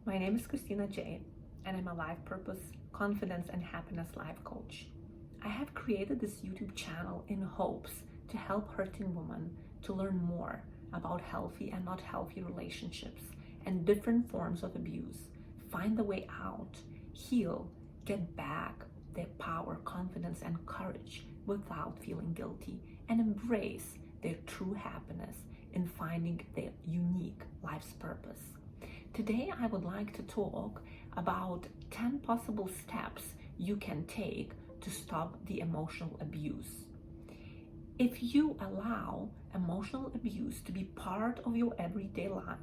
My name is Christina J, and I'm a life purpose, confidence, and happiness life coach. I have created this YouTube channel in hopes to help hurting women to learn more about healthy and not healthy relationships and different forms of abuse, find the way out, heal, get back their power, confidence, and courage without feeling guilty, and embrace their true happiness in finding their unique life's purpose. Today, I would like to talk about 10 possible steps you can take to stop the emotional abuse. If you allow emotional abuse to be part of your everyday life,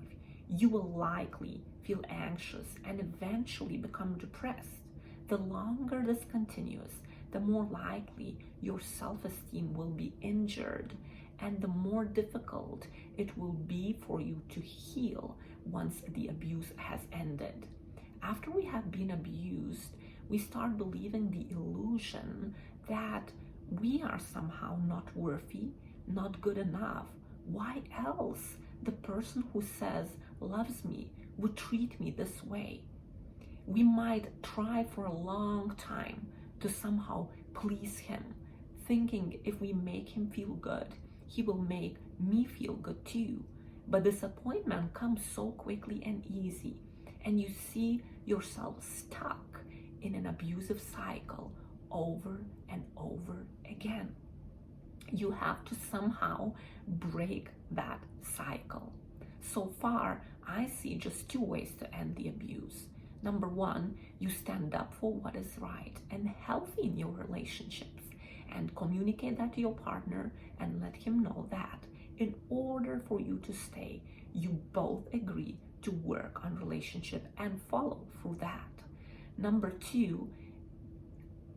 you will likely feel anxious and eventually become depressed. The longer this continues, the more likely your self-esteem will be injured and the more difficult it will be for you to heal once the abuse has ended. After we have been abused, we start believing the illusion that we are somehow not worthy, not good enough. Why else the person who says loves me would treat me this way? We might try for a long time to somehow please him, thinking if we make him feel good, he will make me feel good too. But disappointment comes so quickly and easy, and you see yourself stuck in an abusive cycle over and over again. You have to somehow break that cycle. So far, I see just two ways to end the abuse. Number one, you stand up for what is right and healthy in your relationships and communicate that to your partner and let him know that in order for you to stay, you both agree to work on relationship and follow through that. Number two,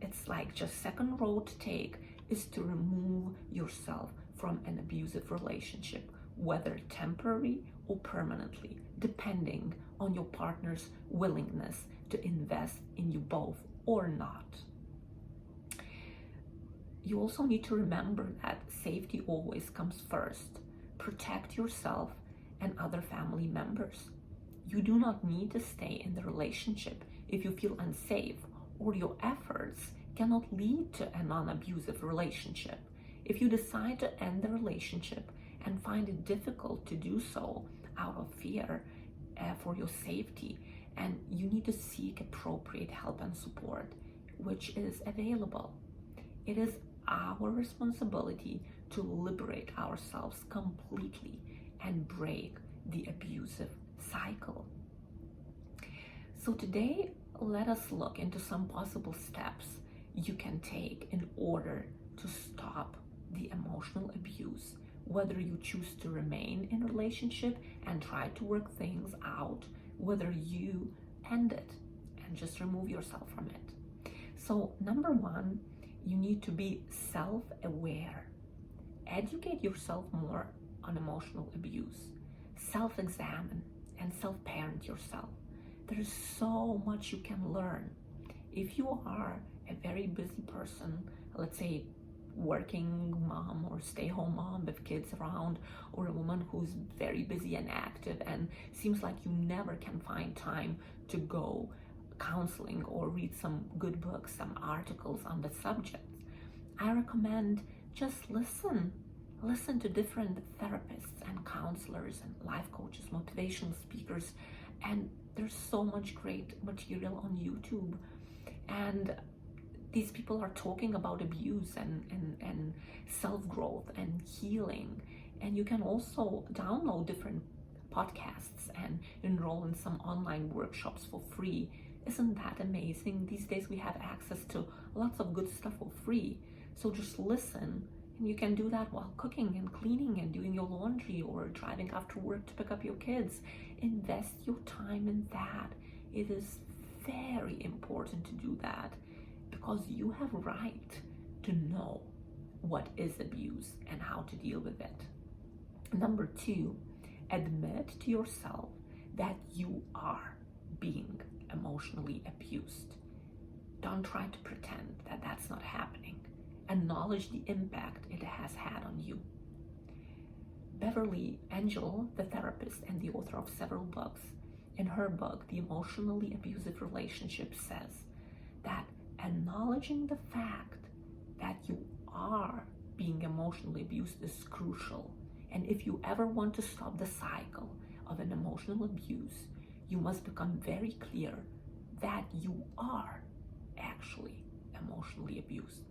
it's like just second road to take is to remove yourself from an abusive relationship, whether temporary or permanently, depending on your partner's willingness to invest in you both or not. You also need to remember that safety always comes first. Protect yourself and other family members. You do not need to stay in the relationship if you feel unsafe or your efforts cannot lead to a non-abusive relationship. If you decide to end the relationship and find it difficult to do so out of fear for your safety, and you need to seek appropriate help and support, which is available. It is our responsibility to liberate ourselves completely and break the abusive cycle. So today, let us look into some possible steps you can take in order to stop the emotional abuse, whether you choose to remain in a relationship and try to work things out, whether you end it and just remove yourself from it. So number one, you need to be self-aware. Educate yourself more on emotional abuse. Self-examine and self-parent yourself. There is so much you can learn. If you are a very busy person, let's say working mom or stay-home mom with kids around, or a woman who's very busy and active and seems like you never can find time to go counseling or read some good books, some articles on the subject, I recommend just listen to different therapists and counselors and life coaches, motivational speakers, and there's so much great material on YouTube, and these people are talking about abuse and self-growth and healing. And you can also download different podcasts and enroll in some online workshops for free. Isn't that amazing? These days we have access to lots of good stuff for free. So just listen, and you can do that while cooking and cleaning and doing your laundry or driving after work to pick up your kids. Invest your time in that. It is very important to do that, because you have right to know what is abuse and how to deal with it. Number two, admit to yourself that you are being emotionally abused. Don't try to pretend that that's not happening. Acknowledge the impact it has had on you. Beverly Angel, the therapist and the author of several books, in her book, The Emotionally Abusive Relationship, says that acknowledging the fact that you are being emotionally abused is crucial. And if you ever want to stop the cycle of an emotional abuse, you must become very clear that you are actually emotionally abused.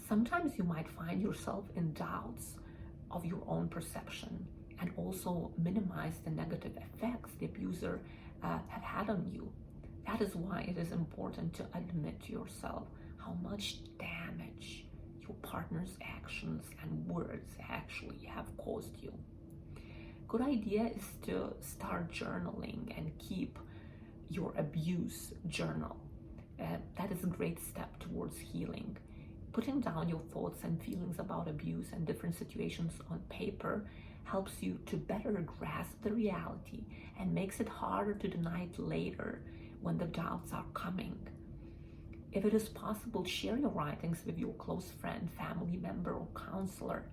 Sometimes you might find yourself in doubts of your own perception and also minimize the negative effects the abuser have had on you. That is why it is important to admit to yourself how much damage your partner's actions and words actually have caused you. Good idea is to start journaling and keep your abuse journal. That is a great step towards healing. Putting down your thoughts and feelings about abuse and different situations on paper helps you to better grasp the reality and makes it harder to deny it later when the doubts are coming. If it is possible, share your writings with your close friend, family member, or counselor,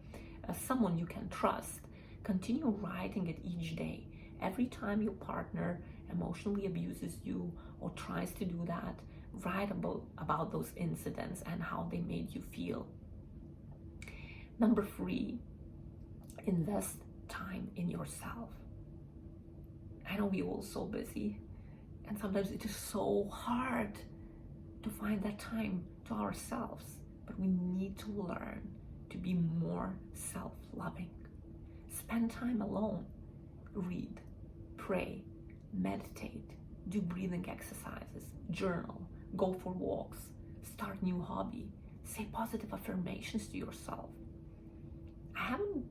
someone you can trust. Continue writing it each day. Every time your partner emotionally abuses you or tries to do that, write about those incidents and how they made you feel. Number 3, invest time in yourself. I know we're all so busy, and sometimes it is so hard to find that time to ourselves, but we need to learn to be more self-loving. Spend time alone. Read, pray, meditate, do breathing exercises, journal, go for walks, start new hobby, say positive affirmations to yourself. I haven't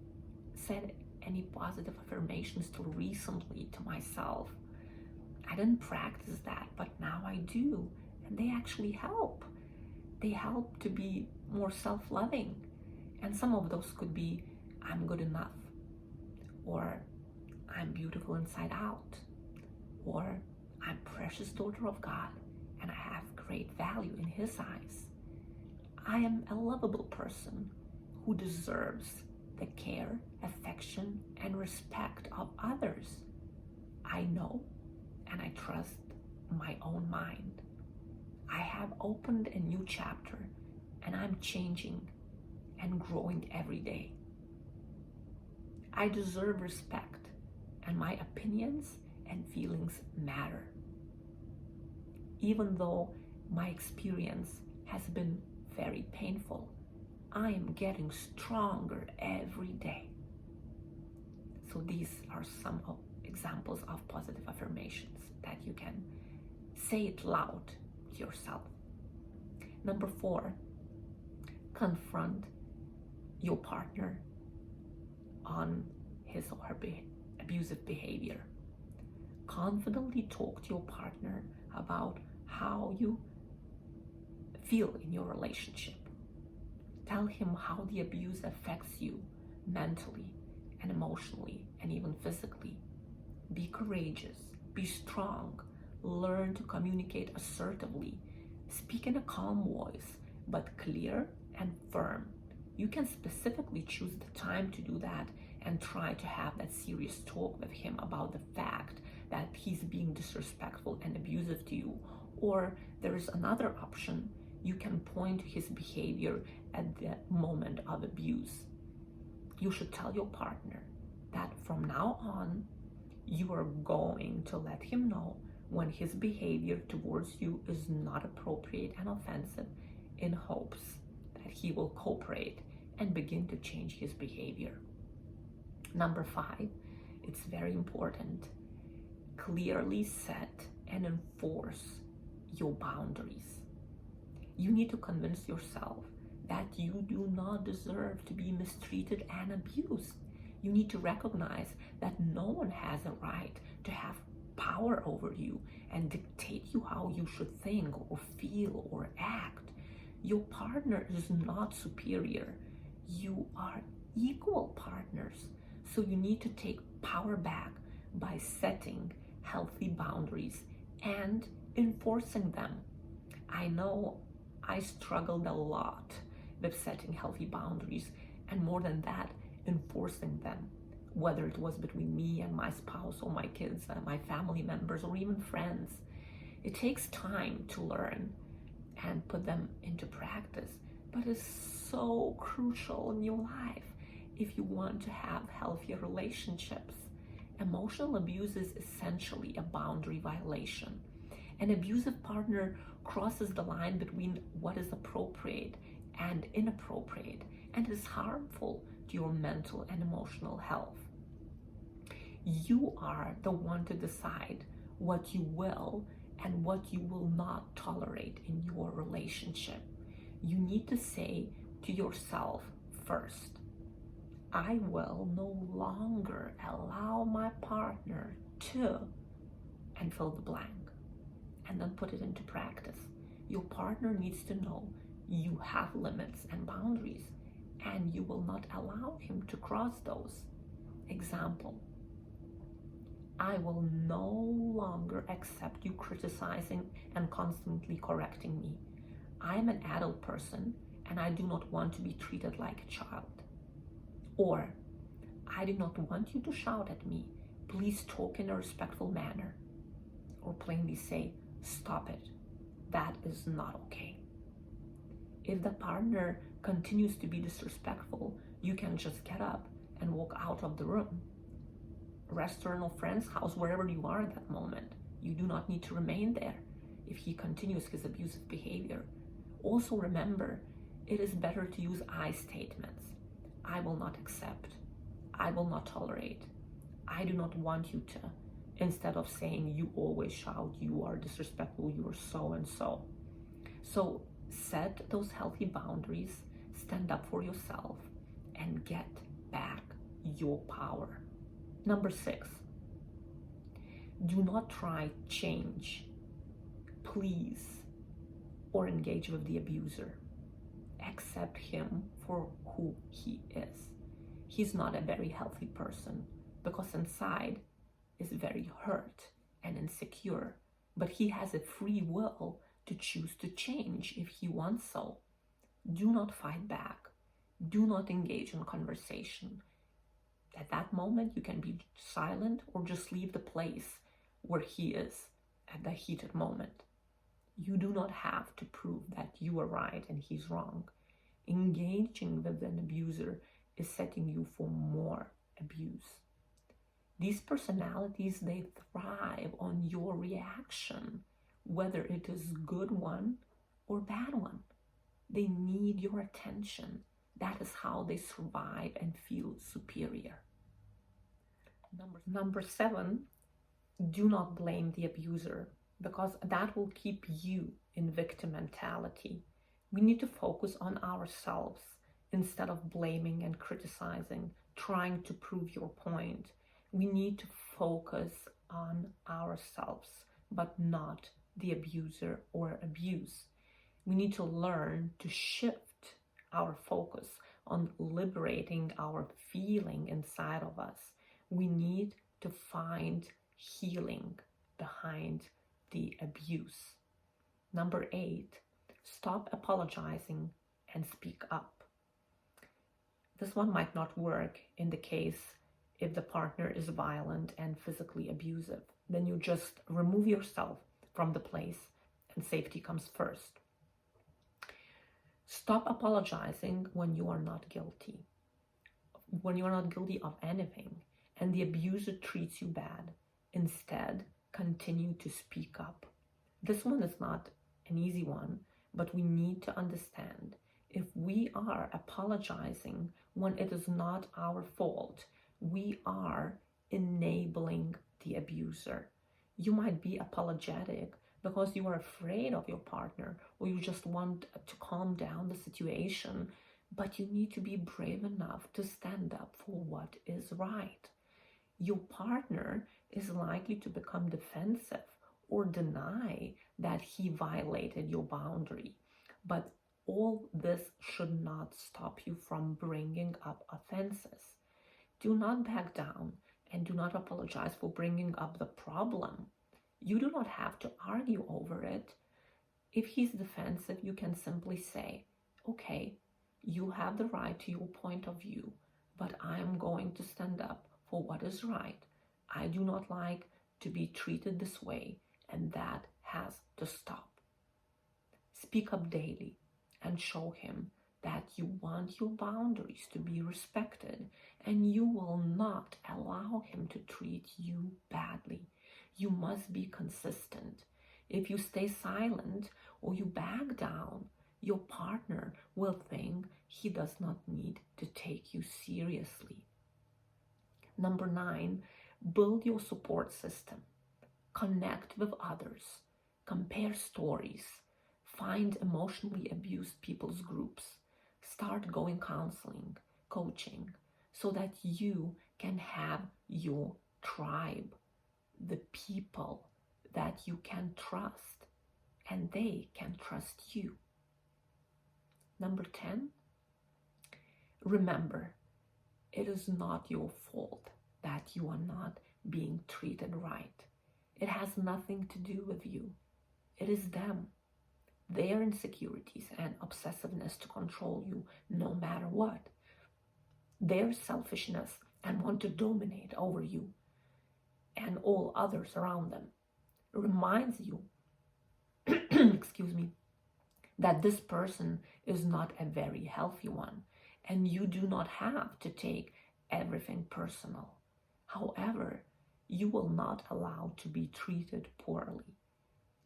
said any positive affirmations till recently to myself. I didn't practice that, but now I do, and they actually help. They help to be more self-loving, and some of those could be, I'm good enough, or I'm beautiful inside out, or I'm precious daughter of God and I have great value in His eyes. I am a lovable person who deserves the care, affection, and respect of others. I know and I trust my own mind. I have opened a new chapter and I'm changing and growing every day. I deserve respect and my opinions and feelings matter. Even though my experience has been very painful, I am getting stronger every day. So these are some examples of positive affirmations that you can say it loud to yourself. Number 4, confront your partner on his or her abusive behavior. Confidently talk to your partner about how you feel in your relationship. Tell him how the abuse affects you mentally and emotionally and even physically. Be courageous, be strong, learn to communicate assertively, speak in a calm voice, but clear and firm. You can specifically choose the time to do that and try to have that serious talk with him about the fact that he's being disrespectful and abusive to you. Or there is another option. You can point to his behavior at the moment of abuse. You should tell your partner that from now on, you are going to let him know when his behavior towards you is not appropriate and offensive, in hopes that he will cooperate and begin to change his behavior. Number 5, it's very important. Clearly set and enforce your boundaries. You need to convince yourself that you do not deserve to be mistreated and abused. You need to recognize that no one has a right to have power over you and dictate you how you should think or feel or act. Your partner is not superior. You are equal partners. So you need to take power back by setting healthy boundaries and enforcing them. I know I struggled a lot with setting healthy boundaries, and more than that, enforcing them. whether it was between me and my spouse or my kids, my family members, or even friends. It takes time to learn and put them into practice, but it's so crucial in your life if you want to have healthier relationships. Emotional abuse is essentially a boundary violation. An abusive partner crosses the line between what is appropriate and inappropriate, and is harmful to your mental and emotional health. You are the one to decide what you will and what you will not tolerate in your relationship. You need to say to yourself first, I will no longer allow my partner to, and fill the blank, and then put it into practice. Your partner needs to know you have limits and boundaries, and you will not allow him to cross those. Example, I will no longer accept you criticizing and constantly correcting me. I am an adult person and I do not want to be treated like a child. Or, I do not want you to shout at me. Please talk in a respectful manner. Or plainly say, stop it. That is not okay. If the partner continues to be disrespectful, you can just get up and walk out of the room. Restaurant or friend's house, wherever you are at that moment. You do not need to remain there if he continues his abusive behavior. Also remember, it is better to use I statements. I will not accept. I will not tolerate. I do not want you to. Instead of saying you always shout, you are disrespectful, you are so and so. So set those healthy boundaries, stand up for yourself, and get back your power. Number 6, do not try change, please, or engage with the abuser. Accept him for who he is. He's not a very healthy person because inside is very hurt and insecure, but he has a free will to choose to change if he wants so. Do not fight back. Do not engage in conversation. At that moment, you can be silent or just leave the place where he is at the heated moment. You do not have to prove that you are right and he's wrong. Engaging with an abuser is setting you for more abuse. These personalities, they thrive on your reaction, whether it is good one or bad one. They need your attention. That is how they survive and feel superior. Number 7, do not blame the abuser, because that will keep you in victim mentality. We need to focus on ourselves instead of blaming and criticizing, trying to prove your point. We need to focus on ourselves, but not the abuser or abuse. We need to learn to shift our focus on liberating our feeling inside of us. We need to find healing behind the abuse. Number 8, stop apologizing and speak up. This one might not work in the case if the partner is violent and physically abusive. Then you just remove yourself from the place and safety comes first. Stop apologizing when you are not guilty. When you are not guilty of anything and the abuser treats you bad. Instead, continue to speak up. This one is not an easy one, but we need to understand if we are apologizing when it is not our fault, we are enabling the abuser. You might be apologetic because you are afraid of your partner or you just want to calm down the situation, but you need to be brave enough to stand up for what is right. Your partner is likely to become defensive or deny that he violated your boundary, but all this should not stop you from bringing up offenses. Do not back down and do not apologize for bringing up the problem. You do not have to argue over it. If he's defensive, you can simply say, okay, you have the right to your point of view, but I am going to stand up for what is right. I do not like to be treated this way, and that has to stop. Speak up daily and show him that you want your boundaries to be respected, and you will not allow him to treat you badly. You must be consistent. If you stay silent or you back down, your partner will think he does not need to take you seriously. Number 9, build your support system. Connect with others. Compare stories. Find emotionally abused people's groups. Start going counseling, coaching, so that you can have your tribe, the people that you can trust, and they can trust you. Number 10, remember, it is not your fault that you are not being treated right. It has nothing to do with you. It is them, their insecurities and obsessiveness to control you no matter what, their selfishness and want to dominate over you and all others around them reminds you, excuse me, that this person is not a very healthy one, and you do not have to take everything personal. However, you will not allow to be treated poorly.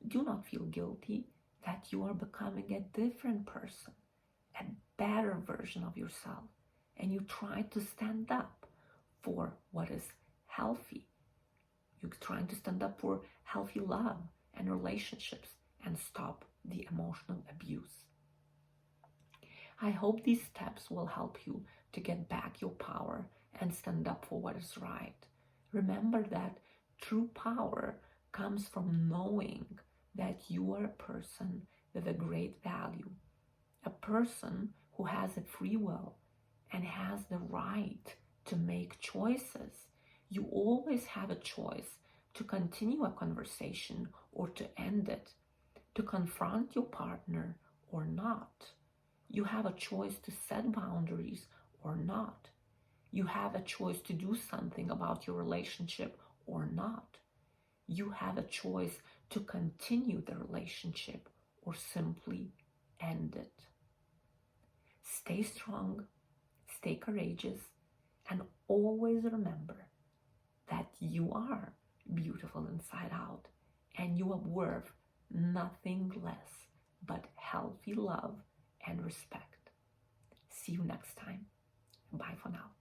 Do not feel guilty that you are becoming a different person, a better version of yourself, and you try to stand up for what is healthy. You're trying to stand up for healthy love and relationships and stop the emotional abuse. I hope these steps will help you to get back your power and stand up for what is right. Remember that true power comes from knowing that you are a person with a great value, a person who has a free will and has the right to make choices. You always have a choice to continue a conversation or to end it, to confront your partner or not. You have a choice to set boundaries or not. You have a choice to do something about your relationship or not. You have a choice to continue the relationship or simply end it. Stay strong, stay courageous, and always remember that you are beautiful inside out and you are worth nothing less but healthy love and respect. See you next time. Bye for now.